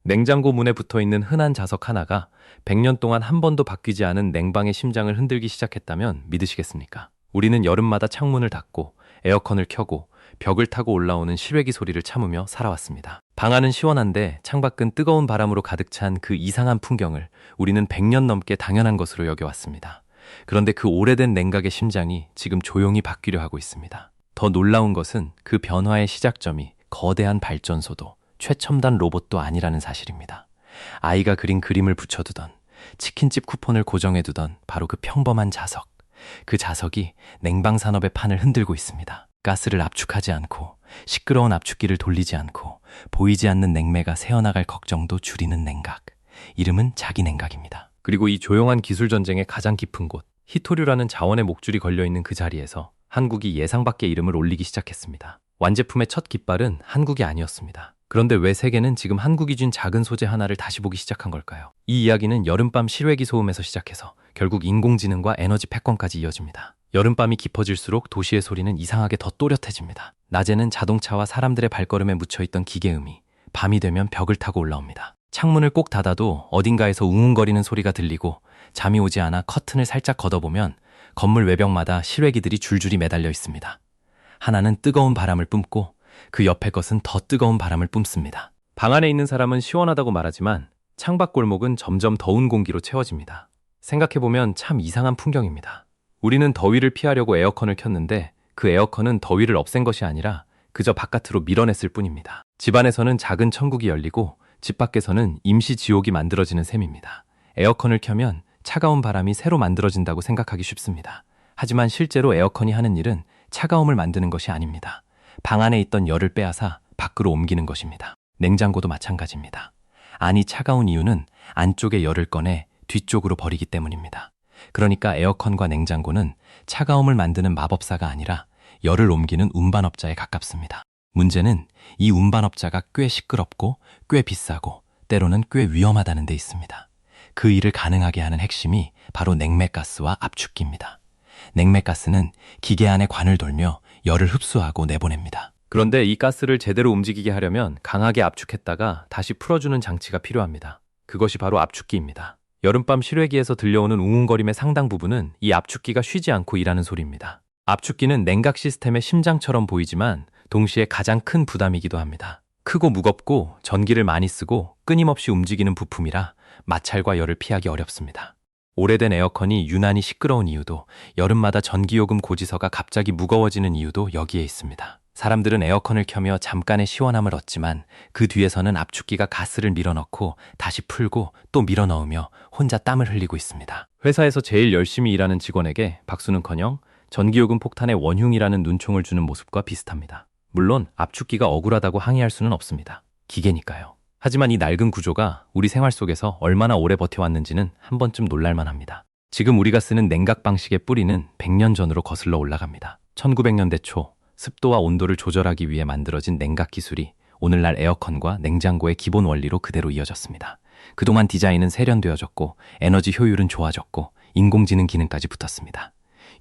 냉장고 문에 붙어있는 흔한 자석 하나가 100년 동안 한 번도 바뀌지 않은 냉방의 심장을 흔들기 시작했다면 믿으시겠습니까? 우리는 여름마다 창문을 닫고 에어컨을 켜고 벽을 타고 올라오는 실외기 소리를 참으며 살아왔습니다. 방 안은 시원한데 창밖은 뜨거운 바람으로 가득 찬 그 이상한 풍경을 우리는 100년 넘게 당연한 것으로 여겨왔습니다. 그런데 그 오래된 냉각의 심장이 지금 조용히 바뀌려 하고 있습니다. 더 놀라운 것은 그 변화의 시작점이 거대한 발전소도 최첨단 로봇도 아니라는 사실입니다. 아이가 그린 그림을 붙여두던, 치킨집 쿠폰을 고정해두던 바로 그 평범한 자석. 그 자석이 냉방산업의 판을 흔들고 있습니다. 가스를 압축하지 않고 시끄러운 압축기를 돌리지 않고 보이지 않는 냉매가 새어나갈 걱정도 줄이는 냉각. 이름은 자기 냉각입니다. 그리고 이 조용한 기술 전쟁의 가장 깊은 곳, 히토류라는 자원의 목줄이 걸려있는 그 자리에서 한국이 예상 밖의 이름을 올리기 시작했습니다. 완제품의 첫 깃발은 한국이 아니었습니다. 그런데 왜 세계는 지금 한국이 준 작은 소재 하나를 다시 보기 시작한 걸까요? 이 이야기는 여름밤 실외기 소음에서 시작해서 결국 인공지능과 에너지 패권까지 이어집니다. 여름밤이 깊어질수록 도시의 소리는 이상하게 더 또렷해집니다. 낮에는 자동차와 사람들의 발걸음에 묻혀있던 기계음이 밤이 되면 벽을 타고 올라옵니다. 창문을 꼭 닫아도 어딘가에서 웅웅거리는 소리가 들리고 잠이 오지 않아 커튼을 살짝 걷어보면 건물 외벽마다 실외기들이 줄줄이 매달려 있습니다. 하나는 뜨거운 바람을 뿜고 그 옆에 것은 더 뜨거운 바람을 뿜습니다. 방 안에 있는 사람은 시원하다고 말하지만 창밖 골목은 점점 더운 공기로 채워집니다. 생각해보면 참 이상한 풍경입니다. 우리는 더위를 피하려고 에어컨을 켰는데 그 에어컨은 더위를 없앤 것이 아니라 그저 바깥으로 밀어냈을 뿐입니다. 집안에서는 작은 천국이 열리고 집 밖에서는 임시 지옥이 만들어지는 셈입니다. 에어컨을 켜면 차가운 바람이 새로 만들어진다고 생각하기 쉽습니다. 하지만 실제로 에어컨이 하는 일은 차가움을 만드는 것이 아닙니다. 방 안에 있던 열을 빼앗아 밖으로 옮기는 것입니다. 냉장고도 마찬가지입니다. 안이 차가운 이유는 안쪽의 열을 꺼내 뒤쪽으로 버리기 때문입니다. 그러니까 에어컨과 냉장고는 차가움을 만드는 마법사가 아니라 열을 옮기는 운반업자에 가깝습니다. 문제는 이 운반업자가 꽤 시끄럽고 꽤 비싸고 때로는 꽤 위험하다는 데 있습니다. 그 일을 가능하게 하는 핵심이 바로 냉매가스와 압축기입니다. 냉매가스는 기계 안에 관을 돌며 열을 흡수하고 내보냅니다. 그런데 이 가스를 제대로 움직이게 하려면 강하게 압축했다가 다시 풀어주는 장치가 필요합니다. 그것이 바로 압축기입니다. 여름밤 실외기에서 들려오는 웅웅거림의 상당 부분은 이 압축기가 쉬지 않고 일하는 소리입니다. 압축기는 냉각 시스템의 심장처럼 보이지만 동시에 가장 큰 부담이기도 합니다. 크고 무겁고 전기를 많이 쓰고 끊임없이 움직이는 부품이라 마찰과 열을 피하기 어렵습니다. 오래된 에어컨이 유난히 시끄러운 이유도, 여름마다 전기요금 고지서가 갑자기 무거워지는 이유도 여기에 있습니다. 사람들은 에어컨을 켜며 잠깐의 시원함을 얻지만 그 뒤에서는 압축기가 가스를 밀어넣고 다시 풀고 또 밀어넣으며 혼자 땀을 흘리고 있습니다. 회사에서 제일 열심히 일하는 직원에게 박수는커녕 전기요금 폭탄의 원흉이라는 눈총을 주는 모습과 비슷합니다. 물론 압축기가 억울하다고 항의할 수는 없습니다. 기계니까요. 하지만 이 낡은 구조가 우리 생활 속에서 얼마나 오래 버텨왔는지는 한 번쯤 놀랄만 합니다. 지금 우리가 쓰는 냉각 방식의 뿌리는 100년 전으로 거슬러 올라갑니다. 1900년대 초 습도와 온도를 조절하기 위해 만들어진 냉각 기술이 오늘날 에어컨과 냉장고의 기본 원리로 그대로 이어졌습니다. 그동안 디자인은 세련되어졌고 에너지 효율은 좋아졌고 인공지능 기능까지 붙었습니다.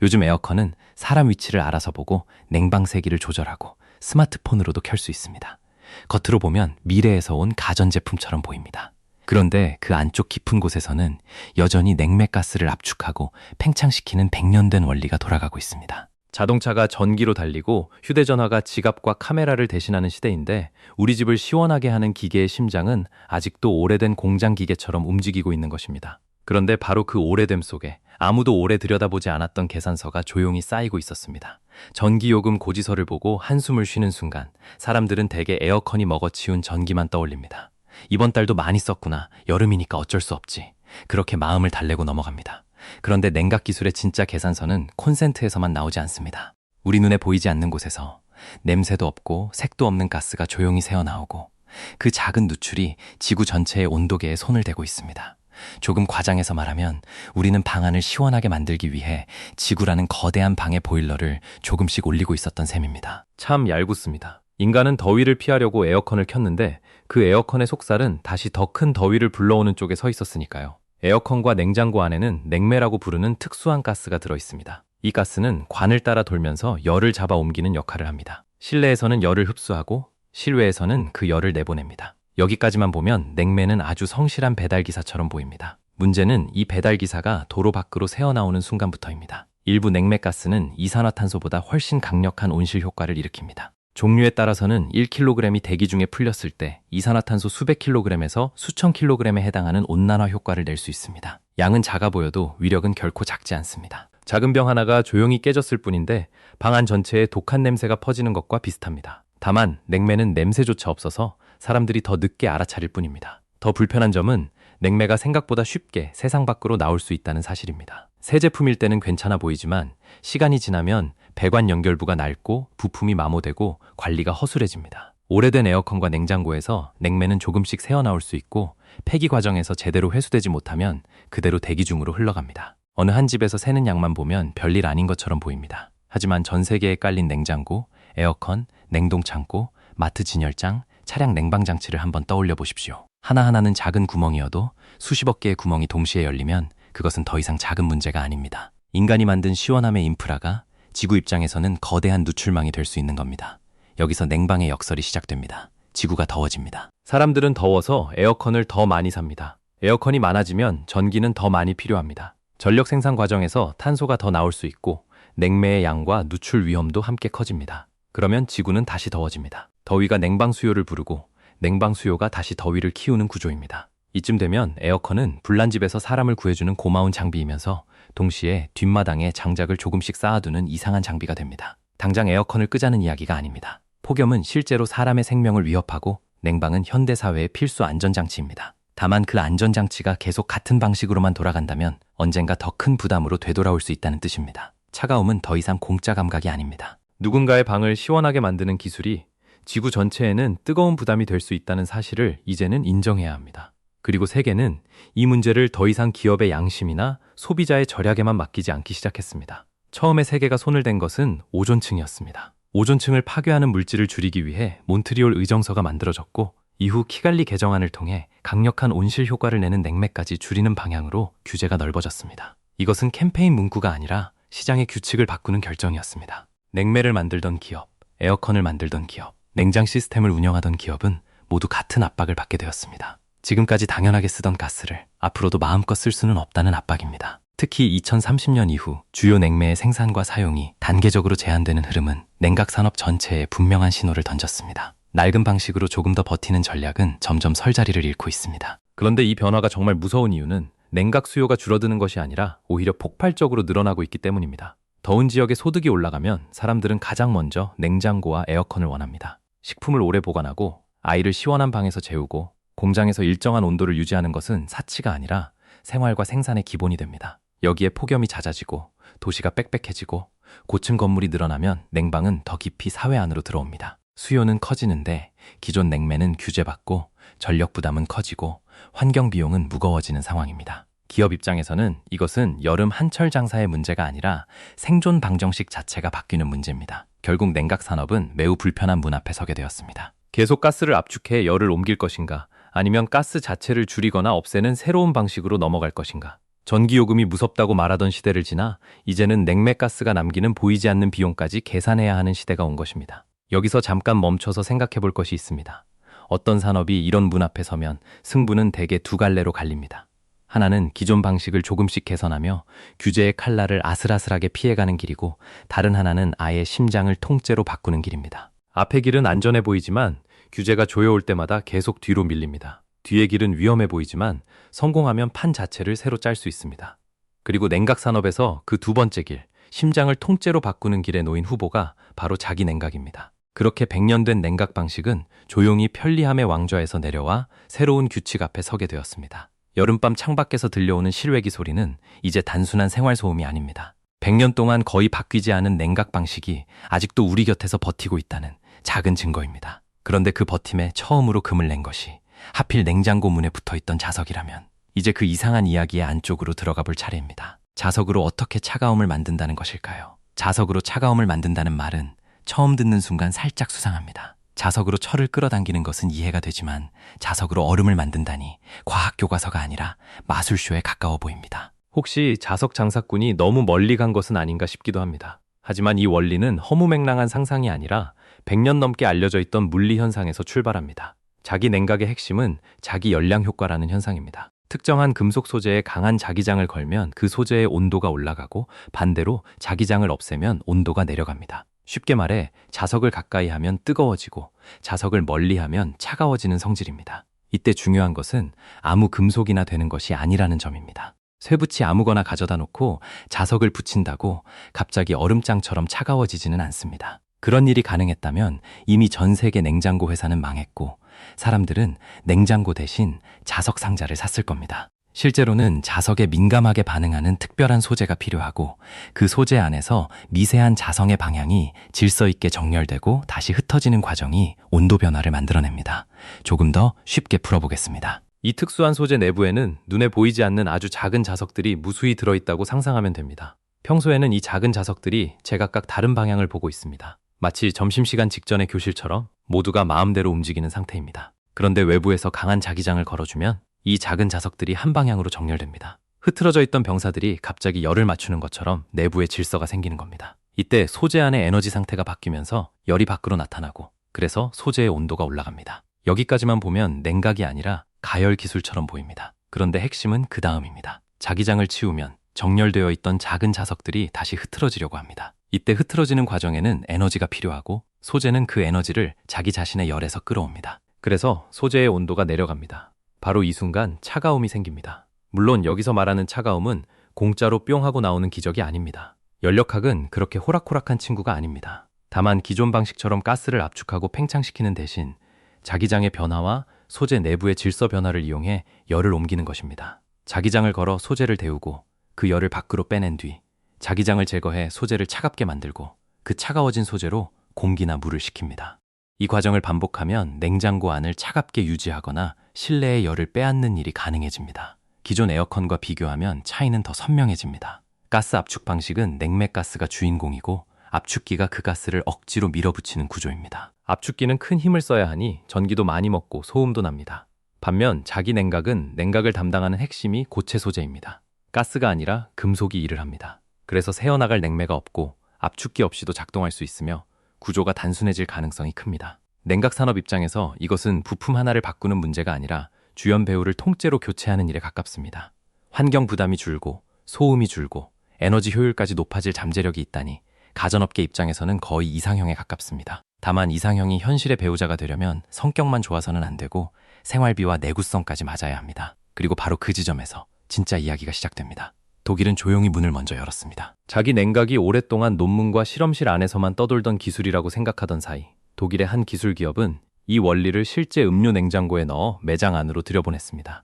요즘 에어컨은 사람 위치를 알아서 보고 냉방 세기를 조절하고 스마트폰으로도 켤 수 있습니다. 겉으로 보면 미래에서 온 가전제품처럼 보입니다. 그런데 그 안쪽 깊은 곳에서는 여전히 냉매가스를 압축하고 팽창시키는 100년 된 원리가 돌아가고 있습니다. 자동차가 전기로 달리고 휴대전화가 지갑과 카메라를 대신하는 시대인데 우리 집을 시원하게 하는 기계의 심장은 아직도 오래된 공장 기계처럼 움직이고 있는 것입니다. 그런데 바로 그 오래됨 속에 아무도 오래 들여다보지 않았던 계산서가 조용히 쌓이고 있었습니다. 전기요금 고지서를 보고 한숨을 쉬는 순간 사람들은 대개 에어컨이 먹어치운 전기만 떠올립니다. 이번 달도 많이 썼구나. 여름이니까 어쩔 수 없지. 그렇게 마음을 달래고 넘어갑니다. 그런데 냉각 기술의 진짜 계산서는 콘센트에서만 나오지 않습니다. 우리 눈에 보이지 않는 곳에서 냄새도 없고 색도 없는 가스가 조용히 새어나오고 그 작은 누출이 지구 전체의 온도계에 손을 대고 있습니다. 조금 과장해서 말하면 우리는 방 안을 시원하게 만들기 위해 지구라는 거대한 방의 보일러를 조금씩 올리고 있었던 셈입니다. 참 얄궂습니다. 인간은 더위를 피하려고 에어컨을 켰는데 그 에어컨의 속살은 다시 더 큰 더위를 불러오는 쪽에 서 있었으니까요. 에어컨과 냉장고 안에는 냉매라고 부르는 특수한 가스가 들어있습니다. 이 가스는 관을 따라 돌면서 열을 잡아 옮기는 역할을 합니다. 실내에서는 열을 흡수하고 실외에서는 그 열을 내보냅니다. 여기까지만 보면 냉매는 아주 성실한 배달기사처럼 보입니다. 문제는 이 배달기사가 도로 밖으로 새어나오는 순간부터입니다. 일부 냉매가스는 이산화탄소보다 훨씬 강력한 온실 효과를 일으킵니다. 종류에 따라서는 1kg이 대기 중에 풀렸을 때 이산화탄소 수백 킬로그램에서 수천 킬로그램에 해당하는 온난화 효과를 낼 수 있습니다. 양은 작아 보여도 위력은 결코 작지 않습니다. 작은 병 하나가 조용히 깨졌을 뿐인데 방 안 전체에 독한 냄새가 퍼지는 것과 비슷합니다. 다만 냉매는 냄새조차 없어서 사람들이 더 늦게 알아차릴 뿐입니다. 더 불편한 점은 냉매가 생각보다 쉽게 세상 밖으로 나올 수 있다는 사실입니다. 새 제품일 때는 괜찮아 보이지만 시간이 지나면 배관 연결부가 낡고 부품이 마모되고 관리가 허술해집니다. 오래된 에어컨과 냉장고에서 냉매는 조금씩 새어나올 수 있고 폐기 과정에서 제대로 회수되지 못하면 그대로 대기 중으로 흘러갑니다. 어느 한 집에서 새는 양만 보면 별일 아닌 것처럼 보입니다. 하지만 전 세계에 깔린 냉장고, 에어컨, 냉동창고, 마트 진열장, 차량 냉방장치를 한번 떠올려 보십시오. 하나하나는 작은 구멍이어도 수십억 개의 구멍이 동시에 열리면 그것은 더 이상 작은 문제가 아닙니다. 인간이 만든 시원함의 인프라가 지구 입장에서는 거대한 누출망이 될 수 있는 겁니다. 여기서 냉방의 역설이 시작됩니다. 지구가 더워집니다. 사람들은 더워서 에어컨을 더 많이 삽니다. 에어컨이 많아지면 전기는 더 많이 필요합니다. 전력 생산 과정에서 탄소가 더 나올 수 있고 냉매의 양과 누출 위험도 함께 커집니다. 그러면 지구는 다시 더워집니다. 더위가 냉방 수요를 부르고 냉방 수요가 다시 더위를 키우는 구조입니다. 이쯤 되면 에어컨은 불난 집에서 사람을 구해주는 고마운 장비이면서 동시에 뒷마당에 장작을 조금씩 쌓아두는 이상한 장비가 됩니다. 당장 에어컨을 끄자는 이야기가 아닙니다. 폭염은 실제로 사람의 생명을 위협하고 냉방은 현대사회의 필수 안전장치입니다. 다만 그 안전장치가 계속 같은 방식으로만 돌아간다면 언젠가 더 큰 부담으로 되돌아올 수 있다는 뜻입니다. 차가움은 더 이상 공짜 감각이 아닙니다. 누군가의 방을 시원하게 만드는 기술이 지구 전체에는 뜨거운 부담이 될 수 있다는 사실을 이제는 인정해야 합니다. 그리고 세계는 이 문제를 더 이상 기업의 양심이나 소비자의 절약에만 맡기지 않기 시작했습니다. 처음에 세계가 손을 댄 것은 오존층이었습니다. 오존층을 파괴하는 물질을 줄이기 위해 몬트리올 의정서가 만들어졌고 이후 키갈리 개정안을 통해 강력한 온실 효과를 내는 냉매까지 줄이는 방향으로 규제가 넓어졌습니다. 이것은 캠페인 문구가 아니라 시장의 규칙을 바꾸는 결정이었습니다. 냉매를 만들던 기업, 에어컨을 만들던 기업, 냉장 시스템을 운영하던 기업은 모두 같은 압박을 받게 되었습니다. 지금까지 당연하게 쓰던 가스를 앞으로도 마음껏 쓸 수는 없다는 압박입니다. 특히 2030년 이후 주요 냉매의 생산과 사용이 단계적으로 제한되는 흐름은 냉각 산업 전체에 분명한 신호를 던졌습니다. 낡은 방식으로 조금 더 버티는 전략은 점점 설 자리를 잃고 있습니다. 그런데 이 변화가 정말 무서운 이유는 냉각 수요가 줄어드는 것이 아니라 오히려 폭발적으로 늘어나고 있기 때문입니다. 더운 지역에 소득이 올라가면 사람들은 가장 먼저 냉장고와 에어컨을 원합니다. 식품을 오래 보관하고 아이를 시원한 방에서 재우고 공장에서 일정한 온도를 유지하는 것은 사치가 아니라 생활과 생산의 기본이 됩니다. 여기에 폭염이 잦아지고 도시가 빽빽해지고 고층 건물이 늘어나면 냉방은 더 깊이 사회 안으로 들어옵니다. 수요는 커지는데 기존 냉매는 규제받고 전력 부담은 커지고 환경 비용은 무거워지는 상황입니다. 기업 입장에서는 이것은 여름 한철 장사의 문제가 아니라 생존 방정식 자체가 바뀌는 문제입니다. 결국 냉각 산업은 매우 불편한 문 앞에 서게 되었습니다. 계속 가스를 압축해 열을 옮길 것인가, 아니면 가스 자체를 줄이거나 없애는 새로운 방식으로 넘어갈 것인가. 전기요금이 무섭다고 말하던 시대를 지나 이제는 냉매가스가 남기는 보이지 않는 비용까지 계산해야 하는 시대가 온 것입니다. 여기서 잠깐 멈춰서 생각해 볼 것이 있습니다. 어떤 산업이 이런 문 앞에 서면 승부는 대개 두 갈래로 갈립니다. 하나는 기존 방식을 조금씩 개선하며 규제의 칼날을 아슬아슬하게 피해가는 길이고, 다른 하나는 아예 심장을 통째로 바꾸는 길입니다. 앞의 길은 안전해 보이지만 규제가 조여올 때마다 계속 뒤로 밀립니다. 뒤의 길은 위험해 보이지만 성공하면 판 자체를 새로 짤 수 있습니다. 그리고 냉각 산업에서 그 두 번째 길, 심장을 통째로 바꾸는 길에 놓인 후보가 바로 자기 냉각입니다. 그렇게 100년 된 냉각 방식은 조용히 편리함의 왕좌에서 내려와 새로운 규칙 앞에 서게 되었습니다. 여름밤 창밖에서 들려오는 실외기 소리는 이제 단순한 생활소음이 아닙니다. 100년 동안 거의 바뀌지 않은 냉각 방식이 아직도 우리 곁에서 버티고 있다는 작은 증거입니다. 그런데 그 버팀에 처음으로 금을 낸 것이 하필 냉장고 문에 붙어있던 자석이라면 이제 그 이상한 이야기의 안쪽으로 들어가 볼 차례입니다. 자석으로 어떻게 차가움을 만든다는 것일까요? 자석으로 차가움을 만든다는 말은 처음 듣는 순간 살짝 수상합니다. 자석으로 철을 끌어당기는 것은 이해가 되지만 자석으로 얼음을 만든다니 과학 교과서가 아니라 마술쇼에 가까워 보입니다. 혹시 자석 장사꾼이 너무 멀리 간 것은 아닌가 싶기도 합니다. 하지만 이 원리는 허무맹랑한 상상이 아니라 100년 넘게 알려져 있던 물리 현상에서 출발합니다. 자기 냉각의 핵심은 자기 열량 효과라는 현상입니다. 특정한 금속 소재에 강한 자기장을 걸면 그 소재의 온도가 올라가고 반대로 자기장을 없애면 온도가 내려갑니다. 쉽게 말해 자석을 가까이 하면 뜨거워지고 자석을 멀리 하면 차가워지는 성질입니다. 이때 중요한 것은 아무 금속이나 되는 것이 아니라는 점입니다. 쇠붙이 아무거나 가져다 놓고 자석을 붙인다고 갑자기 얼음장처럼 차가워지지는 않습니다. 그런 일이 가능했다면 이미 전 세계 냉장고 회사는 망했고 사람들은 냉장고 대신 자석 상자를 샀을 겁니다. 실제로는 자석에 민감하게 반응하는 특별한 소재가 필요하고 그 소재 안에서 미세한 자성의 방향이 질서 있게 정렬되고 다시 흩어지는 과정이 온도 변화를 만들어냅니다. 조금 더 쉽게 풀어보겠습니다. 이 특수한 소재 내부에는 눈에 보이지 않는 아주 작은 자석들이 무수히 들어있다고 상상하면 됩니다. 평소에는 이 작은 자석들이 제각각 다른 방향을 보고 있습니다. 마치 점심시간 직전의 교실처럼 모두가 마음대로 움직이는 상태입니다. 그런데 외부에서 강한 자기장을 걸어주면 이 작은 자석들이 한 방향으로 정렬됩니다. 흐트러져 있던 병사들이 갑자기 열을 맞추는 것처럼 내부에 질서가 생기는 겁니다. 이때 소재 안의 에너지 상태가 바뀌면서 열이 밖으로 나타나고 그래서 소재의 온도가 올라갑니다. 여기까지만 보면 냉각이 아니라 가열 기술처럼 보입니다. 그런데 핵심은 그 다음입니다. 자기장을 치우면 정렬되어 있던 작은 자석들이 다시 흐트러지려고 합니다. 이때 흐트러지는 과정에는 에너지가 필요하고 소재는 그 에너지를 자기 자신의 열에서 끌어옵니다. 그래서 소재의 온도가 내려갑니다. 바로 이 순간 차가움이 생깁니다. 물론 여기서 말하는 차가움은 공짜로 뿅 하고 나오는 기적이 아닙니다. 연력학은 그렇게 호락호락한 친구가 아닙니다. 다만 기존 방식처럼 가스를 압축하고 팽창시키는 대신 자기장의 변화와 소재 내부의 질서 변화를 이용해 열을 옮기는 것입니다. 자기장을 걸어 소재를 데우고 그 열을 밖으로 빼낸 뒤 자기장을 제거해 소재를 차갑게 만들고 그 차가워진 소재로 공기나 물을 식힙니다. 이 과정을 반복하면 냉장고 안을 차갑게 유지하거나 실내의 열을 빼앗는 일이 가능해집니다. 기존 에어컨과 비교하면 차이는 더 선명해집니다. 가스 압축 방식은 냉매가스가 주인공이고 압축기가 그 가스를 억지로 밀어붙이는 구조입니다. 압축기는 큰 힘을 써야 하니 전기도 많이 먹고 소음도 납니다. 반면 자기 냉각은 냉각을 담당하는 핵심이 고체 소재입니다. 가스가 아니라 금속이 일을 합니다. 그래서 새어나갈 냉매가 없고 압축기 없이도 작동할 수 있으며 구조가 단순해질 가능성이 큽니다. 냉각 산업 입장에서 이것은 부품 하나를 바꾸는 문제가 아니라 주연 배우를 통째로 교체하는 일에 가깝습니다. 환경 부담이 줄고 소음이 줄고 에너지 효율까지 높아질 잠재력이 있다니 가전업계 입장에서는 거의 이상형에 가깝습니다. 다만 이상형이 현실의 배우자가 되려면 성격만 좋아서는 안 되고 생활비와 내구성까지 맞아야 합니다. 그리고 바로 그 지점에서 진짜 이야기가 시작됩니다. 독일은 조용히 문을 먼저 열었습니다. 자기 냉각이 오랫동안 논문과 실험실 안에서만 떠돌던 기술이라고 생각하던 사이 독일의 한 기술 기업은 이 원리를 실제 음료 냉장고에 넣어 매장 안으로 들여보냈습니다.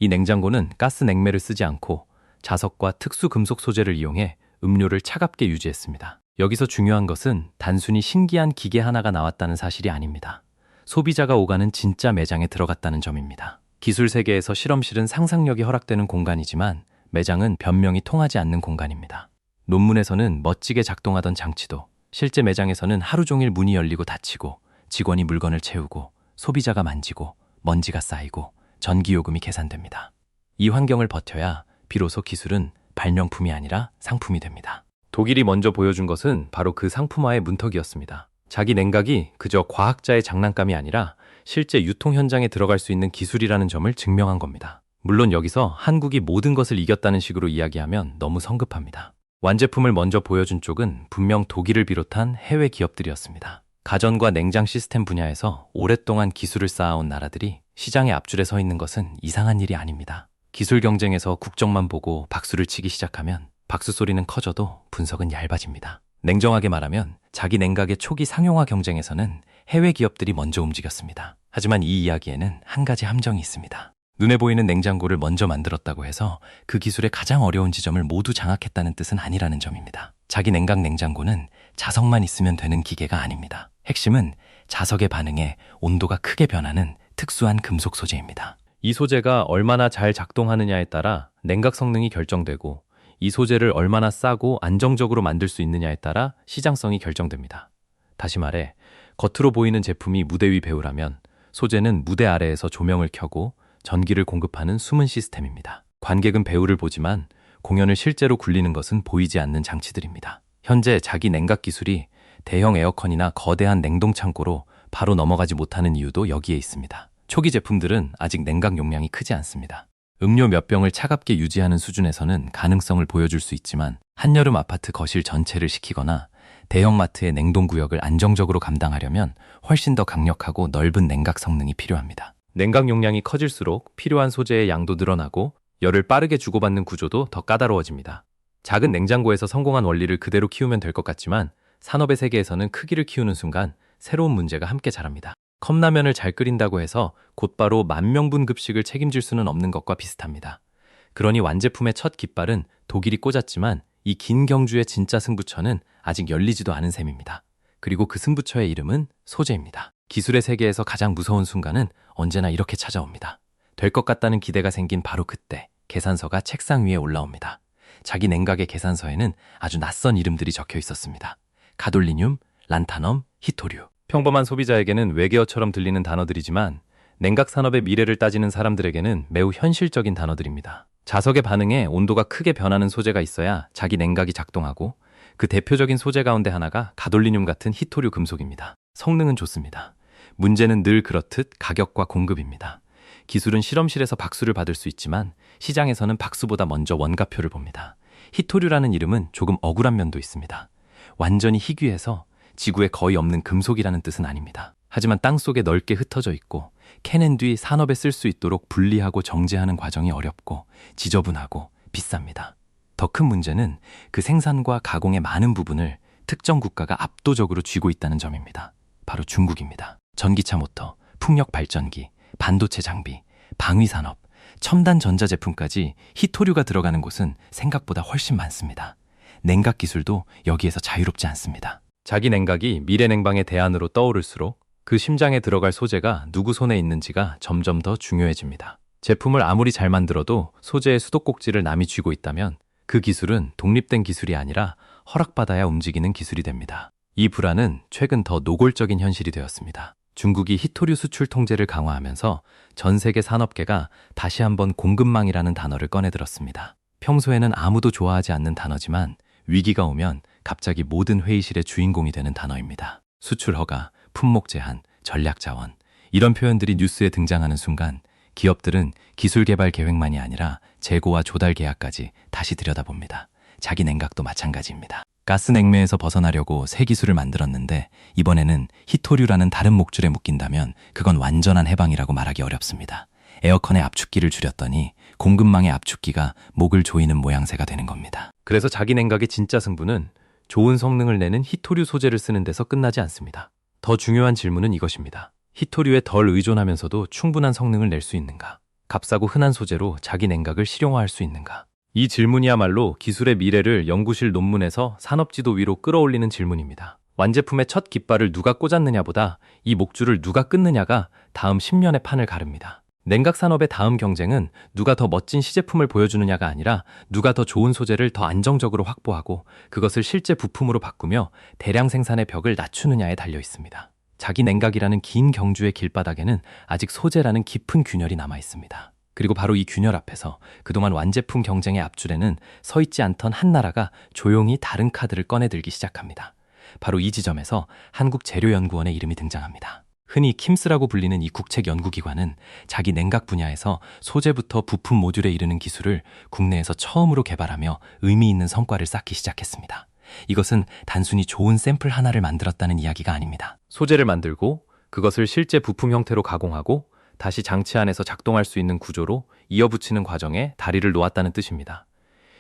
이 냉장고는 가스 냉매를 쓰지 않고 자석과 특수 금속 소재를 이용해 음료를 차갑게 유지했습니다. 여기서 중요한 것은 단순히 신기한 기계 하나가 나왔다는 사실이 아닙니다. 소비자가 오가는 진짜 매장에 들어갔다는 점입니다. 기술 세계에서 실험실은 상상력이 허락되는 공간이지만 매장은 변명이 통하지 않는 공간입니다. 논문에서는 멋지게 작동하던 장치도 실제 매장에서는 하루 종일 문이 열리고 닫히고 직원이 물건을 채우고 소비자가 만지고 먼지가 쌓이고 전기요금이 계산됩니다. 이 환경을 버텨야 비로소 기술은 발명품이 아니라 상품이 됩니다. 독일이 먼저 보여준 것은 바로 그 상품화의 문턱이었습니다. 자기 냉각이 그저 과학자의 장난감이 아니라 실제 유통 현장에 들어갈 수 있는 기술이라는 점을 증명한 겁니다. 물론 여기서 한국이 모든 것을 이겼다는 식으로 이야기하면 너무 성급합니다. 완제품을 먼저 보여준 쪽은 분명 독일을 비롯한 해외 기업들이었습니다. 가전과 냉장 시스템 분야에서 오랫동안 기술을 쌓아온 나라들이 시장의 앞줄에 서 있는 것은 이상한 일이 아닙니다. 기술 경쟁에서 국적만 보고 박수를 치기 시작하면 박수 소리는 커져도 분석은 얇아집니다. 냉정하게 말하면 자기 냉각의 초기 상용화 경쟁에서는 해외 기업들이 먼저 움직였습니다. 하지만 이 이야기에는 한 가지 함정이 있습니다. 눈에 보이는 냉장고를 먼저 만들었다고 해서 그 기술의 가장 어려운 지점을 모두 장악했다는 뜻은 아니라는 점입니다. 자기 냉각 냉장고는 자석만 있으면 되는 기계가 아닙니다. 핵심은 자석의 반응에 온도가 크게 변하는 특수한 금속 소재입니다. 이 소재가 얼마나 잘 작동하느냐에 따라 냉각 성능이 결정되고 이 소재를 얼마나 싸고 안정적으로 만들 수 있느냐에 따라 시장성이 결정됩니다. 다시 말해 겉으로 보이는 제품이 무대 위 배우라면 소재는 무대 아래에서 조명을 켜고 전기를 공급하는 숨은 시스템입니다. 관객은 배우를 보지만 공연을 실제로 굴리는 것은 보이지 않는 장치들입니다. 현재 자기 냉각 기술이 대형 에어컨이나 거대한 냉동 창고로 바로 넘어가지 못하는 이유도 여기에 있습니다. 초기 제품들은 아직 냉각 용량이 크지 않습니다. 음료 몇 병을 차갑게 유지하는 수준에서는 가능성을 보여줄 수 있지만 한여름 아파트 거실 전체를 식히거나 대형마트의 냉동구역을 안정적으로 감당하려면 훨씬 더 강력하고 넓은 냉각 성능이 필요합니다. 냉각 용량이 커질수록 필요한 소재의 양도 늘어나고 열을 빠르게 주고받는 구조도 더 까다로워집니다. 작은 냉장고에서 성공한 원리를 그대로 키우면 될 것 같지만 산업의 세계에서는 크기를 키우는 순간 새로운 문제가 함께 자랍니다. 컵라면을 잘 끓인다고 해서 곧바로 10,000명분 급식을 책임질 수는 없는 것과 비슷합니다. 그러니 완제품의 첫 깃발은 독일이 꽂았지만 이 긴 경주의 진짜 승부처는 아직 열리지도 않은 셈입니다. 그리고 그 승부처의 이름은 소재입니다. 기술의 세계에서 가장 무서운 순간은 언제나 이렇게 찾아옵니다. 될 것 같다는 기대가 생긴 바로 그때 계산서가 책상 위에 올라옵니다. 자기 냉각의 계산서에는 아주 낯선 이름들이 적혀 있었습니다. 가돌리늄, 란타넘, 히토류. 평범한 소비자에게는 외계어처럼 들리는 단어들이지만 냉각 산업의 미래를 따지는 사람들에게는 매우 현실적인 단어들입니다. 자석의 반응에 온도가 크게 변하는 소재가 있어야 자기 냉각이 작동하고 그 대표적인 소재 가운데 하나가 가돌리늄 같은 히토류 금속입니다. 성능은 좋습니다. 문제는 늘 그렇듯 가격과 공급입니다. 기술은 실험실에서 박수를 받을 수 있지만 시장에서는 박수보다 먼저 원가표를 봅니다. 히토류라는 이름은 조금 억울한 면도 있습니다. 완전히 희귀해서 지구에 거의 없는 금속이라는 뜻은 아닙니다. 하지만 땅속에 넓게 흩어져 있고 캐낸 뒤 산업에 쓸 수 있도록 분리하고 정제하는 과정이 어렵고 지저분하고 비쌉니다. 더 큰 문제는 그 생산과 가공의 많은 부분을 특정 국가가 압도적으로 쥐고 있다는 점입니다. 바로 중국입니다. 전기차 모터, 풍력 발전기, 반도체 장비, 방위산업, 첨단 전자제품까지 히토류가 들어가는 곳은 생각보다 훨씬 많습니다. 냉각 기술도 여기에서 자유롭지 않습니다. 자기 냉각이 미래 냉방의 대안으로 떠오를수록 그 심장에 들어갈 소재가 누구 손에 있는지가 점점 더 중요해집니다. 제품을 아무리 잘 만들어도 소재의 수도꼭지를 남이 쥐고 있다면 그 기술은 독립된 기술이 아니라 허락받아야 움직이는 기술이 됩니다. 이 불안은 최근 더 노골적인 현실이 되었습니다. 중국이 히토류 수출 통제를 강화하면서 전 세계 산업계가 다시 한번 공급망이라는 단어를 꺼내들었습니다. 평소에는 아무도 좋아하지 않는 단어지만 위기가 오면 갑자기 모든 회의실의 주인공이 되는 단어입니다. 수출 허가, 품목 제한, 전략 자원 이런 표현들이 뉴스에 등장하는 순간 기업들은 기술 개발 계획만이 아니라 재고와 조달 계약까지 다시 들여다봅니다. 자기 냉각도 마찬가지입니다. 가스 냉매에서 벗어나려고 새 기술을 만들었는데 이번에는 히토류라는 다른 목줄에 묶인다면 그건 완전한 해방이라고 말하기 어렵습니다. 에어컨의 압축기를 줄였더니 공급망의 압축기가 목을 조이는 모양새가 되는 겁니다. 그래서 자기 냉각의 진짜 승부는 좋은 성능을 내는 히토류 소재를 쓰는 데서 끝나지 않습니다. 더 중요한 질문은 이것입니다. 히토류에 덜 의존하면서도 충분한 성능을 낼 수 있는가? 값싸고 흔한 소재로 자기 냉각을 실용화할 수 있는가? 이 질문이야말로 기술의 미래를 연구실 논문에서 산업지도 위로 끌어올리는 질문입니다. 완제품의 첫 깃발을 누가 꽂았느냐보다 이 목줄을 누가 끊느냐가 다음 10년의 판을 가릅니다. 냉각 산업의 다음 경쟁은 누가 더 멋진 시제품을 보여주느냐가 아니라 누가 더 좋은 소재를 더 안정적으로 확보하고 그것을 실제 부품으로 바꾸며 대량 생산의 벽을 낮추느냐에 달려 있습니다. 자기 냉각이라는 긴 경주의 길바닥에는 아직 소재라는 깊은 균열이 남아 있습니다. 그리고 바로 이 균열 앞에서 그동안 완제품 경쟁의 앞줄에는 서 있지 않던 한 나라가 조용히 다른 카드를 꺼내들기 시작합니다. 바로 이 지점에서 한국재료연구원의 이름이 등장합니다. 흔히 킴스라고 불리는 이 국책연구기관은 자기 냉각 분야에서 소재부터 부품 모듈에 이르는 기술을 국내에서 처음으로 개발하며 의미 있는 성과를 쌓기 시작했습니다. 이것은 단순히 좋은 샘플 하나를 만들었다는 이야기가 아닙니다. 소재를 만들고 그것을 실제 부품 형태로 가공하고 다시 장치 안에서 작동할 수 있는 구조로 이어붙이는 과정에 다리를 놓았다는 뜻입니다.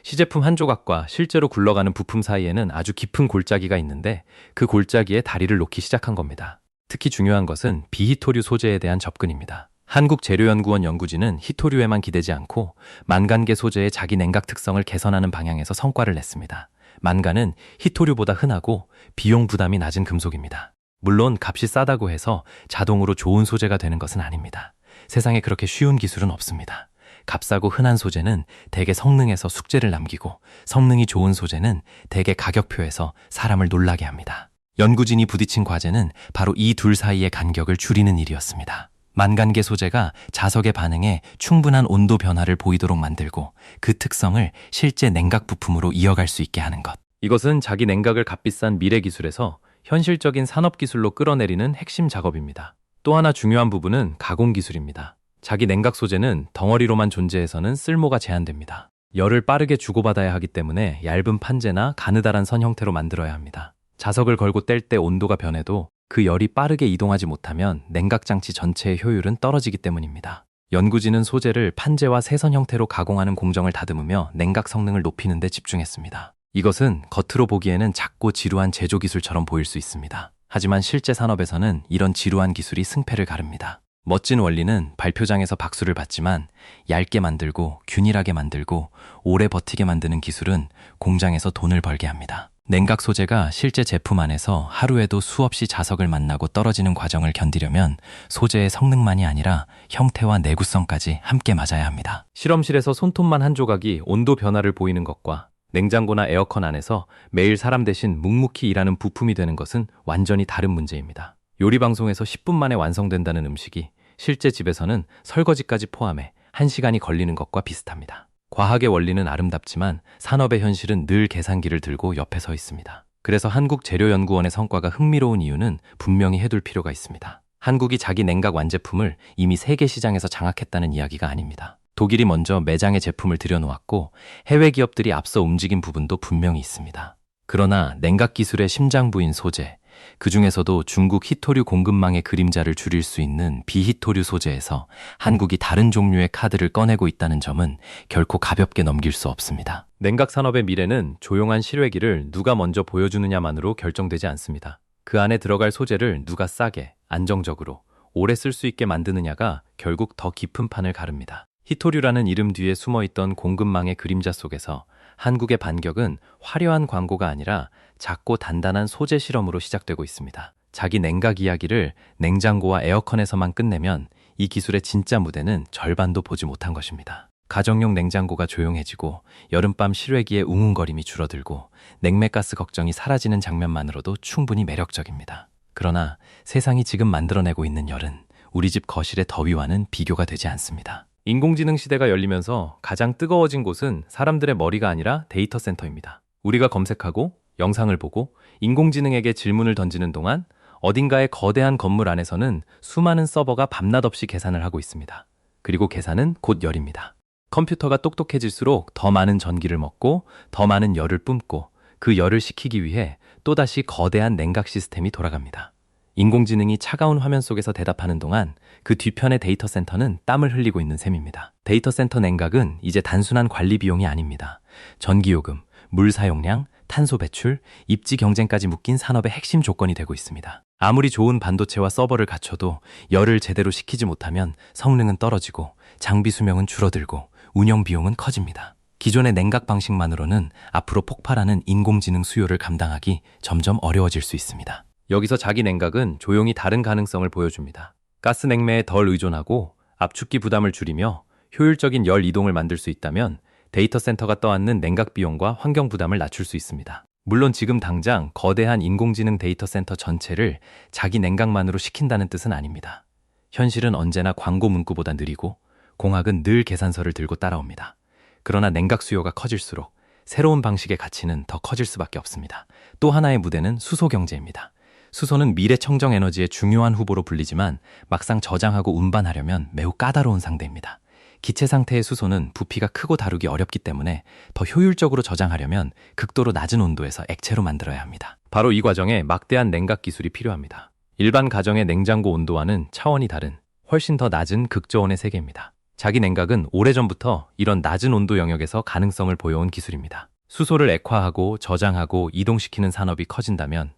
시제품 한 조각과 실제로 굴러가는 부품 사이에는 아주 깊은 골짜기가 있는데 그 골짜기에 다리를 놓기 시작한 겁니다. 특히 중요한 것은 비히토류 소재에 대한 접근입니다. 한국재료연구원 연구진은 히토류에만 기대지 않고 만간계 소재의 자기 냉각 특성을 개선하는 방향에서 성과를 냈습니다. 만간은 히토류보다 흔하고 비용 부담이 낮은 금속입니다. 물론 값이 싸다고 해서 자동으로 좋은 소재가 되는 것은 아닙니다. 세상에 그렇게 쉬운 기술은 없습니다. 값싸고 흔한 소재는 대개 성능에서 숙제를 남기고 성능이 좋은 소재는 대개 가격표에서 사람을 놀라게 합니다. 연구진이 부딪힌 과제는 바로 이 둘 사이의 간격을 줄이는 일이었습니다. 만간계 소재가 자석의 반응에 충분한 온도 변화를 보이도록 만들고 그 특성을 실제 냉각 부품으로 이어갈 수 있게 하는 것. 이것은 자기 냉각을 값비싼 미래 기술에서 현실적인 산업기술로 끌어내리는 핵심 작업입니다. 또 하나 중요한 부분은 가공기술입니다. 자기 냉각 소재는 덩어리로만 존재해서는 쓸모가 제한됩니다. 열을 빠르게 주고받아야 하기 때문에 얇은 판재나 가느다란 선 형태로 만들어야 합니다. 자석을 걸고 뗄 때 온도가 변해도 그 열이 빠르게 이동하지 못하면 냉각장치 전체의 효율은 떨어지기 때문입니다. 연구진은 소재를 판재와 세선 형태로 가공하는 공정을 다듬으며 냉각 성능을 높이는 데 집중했습니다. 이것은 겉으로 보기에는 작고 지루한 제조 기술처럼 보일 수 있습니다. 하지만 실제 산업에서는 이런 지루한 기술이 승패를 가릅니다. 멋진 원리는 발표장에서 박수를 받지만 얇게 만들고 균일하게 만들고 오래 버티게 만드는 기술은 공장에서 돈을 벌게 합니다. 냉각 소재가 실제 제품 안에서 하루에도 수없이 자석을 만나고 떨어지는 과정을 견디려면 소재의 성능만이 아니라 형태와 내구성까지 함께 맞아야 합니다. 실험실에서 손톱만 한 조각이 온도 변화를 보이는 것과 냉장고나 에어컨 안에서 매일 사람 대신 묵묵히 일하는 부품이 되는 것은 완전히 다른 문제입니다. 요리 방송에서 10분 만에 완성된다는 음식이 실제 집에서는 설거지까지 포함해 1시간이 걸리는 것과 비슷합니다. 과학의 원리는 아름답지만 산업의 현실은 늘 계산기를 들고 옆에 서 있습니다. 그래서 한국재료연구원의 성과가 흥미로운 이유는 분명히 해둘 필요가 있습니다. 한국이 자기 냉각 완제품을 이미 세계 시장에서 장악했다는 이야기가 아닙니다. 독일이 먼저 매장에 제품을 들여놓았고 해외 기업들이 앞서 움직인 부분도 분명히 있습니다. 그러나 냉각 기술의 심장부인 소재, 그 중에서도 중국 히토류 공급망의 그림자를 줄일 수 있는 비히토류 소재에서 한국이 다른 종류의 카드를 꺼내고 있다는 점은 결코 가볍게 넘길 수 없습니다. 냉각 산업의 미래는 조용한 실외기를 누가 먼저 보여주느냐만으로 결정되지 않습니다. 그 안에 들어갈 소재를 누가 싸게, 안정적으로, 오래 쓸 수 있게 만드느냐가 결국 더 깊은 판을 가릅니다. 히토류라는 이름 뒤에 숨어있던 공급망의 그림자 속에서 한국의 반격은 화려한 광고가 아니라 작고 단단한 소재 실험으로 시작되고 있습니다. 자기 냉각 이야기를 냉장고와 에어컨에서만 끝내면 이 기술의 진짜 무대는 절반도 보지 못한 것입니다. 가정용 냉장고가 조용해지고 여름밤 실외기의 웅웅거림이 줄어들고 냉매가스 걱정이 사라지는 장면만으로도 충분히 매력적입니다. 그러나 세상이 지금 만들어내고 있는 열은 우리 집 거실의 더위와는 비교가 되지 않습니다. 인공지능 시대가 열리면서 가장 뜨거워진 곳은 사람들의 머리가 아니라 데이터 센터입니다. 우리가 검색하고 영상을 보고 인공지능에게 질문을 던지는 동안 어딘가의 거대한 건물 안에서는 수많은 서버가 밤낮 없이 계산을 하고 있습니다. 그리고 계산은 곧 열입니다. 컴퓨터가 똑똑해질수록 더 많은 전기를 먹고 더 많은 열을 뿜고 그 열을 식히기 위해 또다시 거대한 냉각 시스템이 돌아갑니다. 인공지능이 차가운 화면 속에서 대답하는 동안 그 뒤편의 데이터 센터는 땀을 흘리고 있는 셈입니다. 데이터 센터 냉각은 이제 단순한 관리 비용이 아닙니다. 전기요금, 물 사용량, 탄소 배출, 입지 경쟁까지 묶인 산업의 핵심 조건이 되고 있습니다. 아무리 좋은 반도체와 서버를 갖춰도 열을 제대로 식히지 못하면 성능은 떨어지고 장비 수명은 줄어들고 운영 비용은 커집니다. 기존의 냉각 방식만으로는 앞으로 폭발하는 인공지능 수요를 감당하기 점점 어려워질 수 있습니다. 여기서 자기 냉각은 조용히 다른 가능성을 보여줍니다. 가스 냉매에 덜 의존하고 압축기 부담을 줄이며 효율적인 열 이동을 만들 수 있다면 데이터 센터가 떠안는 냉각 비용과 환경 부담을 낮출 수 있습니다. 물론 지금 당장 거대한 인공지능 데이터 센터 전체를 자기 냉각만으로 식힌다는 뜻은 아닙니다. 현실은 언제나 광고 문구보다 느리고 공학은 늘 계산서를 들고 따라옵니다. 그러나 냉각 수요가 커질수록 새로운 방식의 가치는 더 커질 수밖에 없습니다. 또 하나의 무대는 수소 경제입니다. 수소는 미래 청정 에너지의 중요한 후보로 불리지만 막상 저장하고 운반하려면 매우 까다로운 상대입니다. 기체 상태의 수소는 부피가 크고 다루기 어렵기 때문에 더 효율적으로 저장하려면 극도로 낮은 온도에서 액체로 만들어야 합니다. 바로 이 과정에 막대한 냉각 기술이 필요합니다. 일반 가정의 냉장고 온도와는 차원이 다른 훨씬 더 낮은 극저온의 세계입니다. 자기 냉각은 오래전부터 이런 낮은 온도 영역에서 가능성을 보여온 기술입니다. 수소를 액화하고 저장하고 이동시키는 산업이 커진다면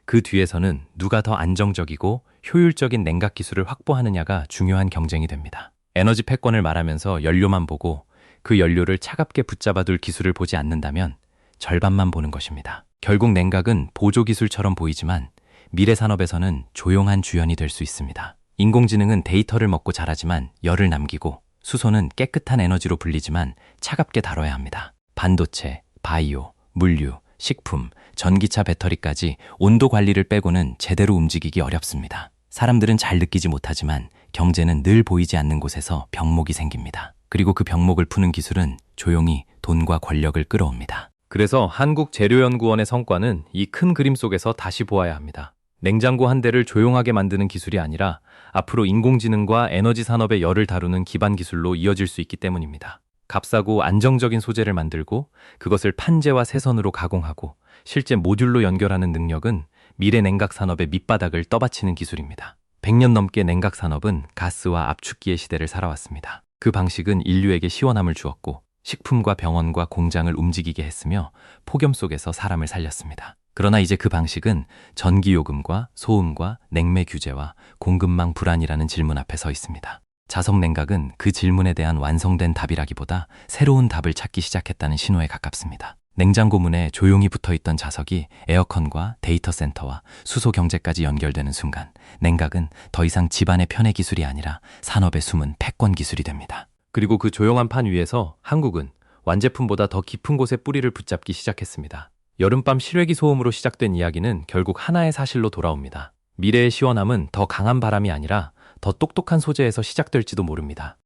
그 뒤에서는 누가 더 안정적이고 효율적인 냉각 기술을 확보하느냐가 중요한 경쟁이 됩니다. 에너지 패권을 말하면서 연료만 보고 그 연료를 차갑게 붙잡아둘 기술을 보지 않는다면 절반만 보는 것입니다. 결국 냉각은 보조 기술처럼 보이지만 미래 산업에서는 조용한 주연이 될 수 있습니다. 인공지능은 데이터를 먹고 자라지만 열을 남기고 수소는 깨끗한 에너지로 불리지만 차갑게 다뤄야 합니다. 반도체, 바이오, 물류, 식품, 전기차 배터리까지 온도 관리를 빼고는 제대로 움직이기 어렵습니다. 사람들은 잘 느끼지 못하지만 경제는 늘 보이지 않는 곳에서 병목이 생깁니다. 그리고 그 병목을 푸는 기술은 조용히 돈과 권력을 끌어옵니다. 그래서 한국재료연구원의 성과는 이 큰 그림 속에서 다시 보아야 합니다. 냉장고 한 대를 조용하게 만드는 기술이 아니라 앞으로 인공지능과 에너지 산업의 열을 다루는 기반 기술로 이어질 수 있기 때문입니다. 값싸고 안정적인 소재를 만들고 그것을 판재와 새선으로 가공하고 실제 모듈로 연결하는 능력은 미래 냉각 산업의 밑바닥을 떠받치는 기술입니다. 100년 넘게 냉각 산업은 가스와 압축기의 시대를 살아왔습니다. 그 방식은 인류에게 시원함을 주었고 식품과 병원과 공장을 움직이게 했으며 폭염 속에서 사람을 살렸습니다. 그러나 이제 그 방식은 전기요금과 소음과 냉매 규제와 공급망 불안이라는 질문 앞에 서 있습니다. 자석 냉각은 그 질문에 대한 완성된 답이라기보다 새로운 답을 찾기 시작했다는 신호에 가깝습니다. 냉장고 문에 조용히 붙어있던 자석이 에어컨과 데이터 센터와 수소 경제까지 연결되는 순간 냉각은 더 이상 집안의 편의 기술이 아니라 산업의 숨은 패권 기술이 됩니다. 그리고 그 조용한 판 위에서 한국은 완제품보다 더 깊은 곳에 뿌리를 붙잡기 시작했습니다. 여름밤 실외기 소음으로 시작된 이야기는 결국 하나의 사실로 돌아옵니다. 미래의 시원함은 더 강한 바람이 아니라 더 똑똑한 소재에서 시작될지도 모릅니다.